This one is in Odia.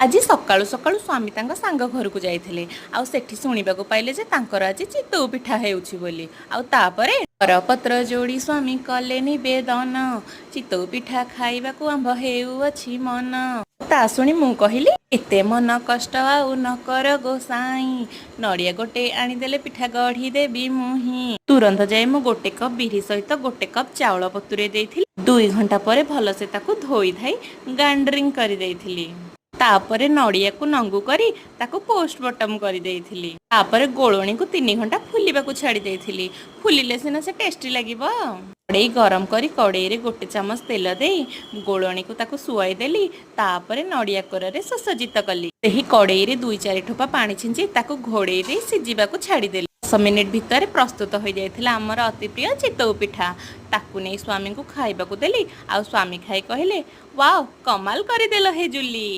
ଆଜି ସକାଳୁ ସକାଳୁ ସ୍ୱାମୀ ତାଙ୍କ ସାଙ୍ଗ ଘରକୁ ଯାଇଥିଲେ। ଆଉ ସେଠି ଶୁଣିବାକୁ ପାଇଲେ ଯେ ତାଙ୍କର ଆଜି ଚିତଉ ପିଠା ହେଉଛି ବୋଲି। ଆଉ ତାପରେ ବରପତ୍ର ଯୋଡ଼ି ସ୍ୱାମୀ କଲେ ନିବେଦନ, ଚିତଉ ପିଠା ଖାଇବାକୁ ଆମ୍ଭ ହେଉଅଛି ମନ। ତା ଶୁଣି ମୁଁ କହିଲି ଏତେ ମନ କଷ୍ଟ ଆଉ ନ କର ଗୋସାଇଁ, ନଡ଼ିଆ ଗୋଟେ ଆଣିଦେଲେ ପିଠା ଗଢ଼ି ଦେବି ମୁହିଁ। ତୁରନ୍ତ ଯାଇ ମୁଁ ଗୋଟେ କପ୍ ବିରି ସହିତ ଗୋଟେ କପ୍ ଚାଉଳ ବତୁରେଇ ଦେଇଥିଲି। 2 ଘଣ୍ଟା ପରେ ଭଲସେ ତାକୁ ଧୋଇ ଧାଇ ଗ୍ରାଇଣ୍ଡରିଂ କରିଦେଇଥିଲି। ତାପରେ ନଡ଼ିଆକୁ ନଙ୍ଗୁ କରି ତାକୁ ପୋଷ୍ଟ ବଟମ୍ କରିଦେଇଥିଲି। ତାପରେ ଗୋଳଣିକୁ 3 ଘଣ୍ଟା ଫୁଲିବାକୁ ଛାଡ଼ି ଦେଇଥିଲି। ଫୁଲିଲେ ସିନା ସେ ଟେଷ୍ଟି ଲାଗିବ। କଡ଼େଇ ଗରମ କରି କଡ଼େଇରେ ଗୋଟେ ଚାମଚ ତେଲ ଦେଇ ଗୋଳଣିକୁ ତାକୁ ଶୁଆଇ ଦେଲି। ତାପରେ ନଡ଼ିଆ କୋରରେ ସୁସଜ୍ଜିତ କଲି। ସେହି କଡ଼େଇରେ 2-4 ଠୋପା ପାଣି ଛିଞ୍ଚି ତାକୁ ଘୋଡ଼େଇ ଦେଇ ସିଝିବାକୁ ଛାଡ଼ିଦେଲି। 10 ମିନିଟ୍ ଭିତରେ ପ୍ରସ୍ତୁତ ହୋଇଯାଇଥିଲା ଆମର ଅତି ପ୍ରିୟ ଚିତଉ ପିଠା। ତାକୁ ନେଇ ସ୍ୱାମୀଙ୍କୁ ଖାଇବାକୁ ଦେଲି। ଆଉ ସ୍ୱାମୀ ଖାଇ କହିଲେ, ୱାଓ କମାଲ କରିଦେଲ ହେ ଜୁଲି।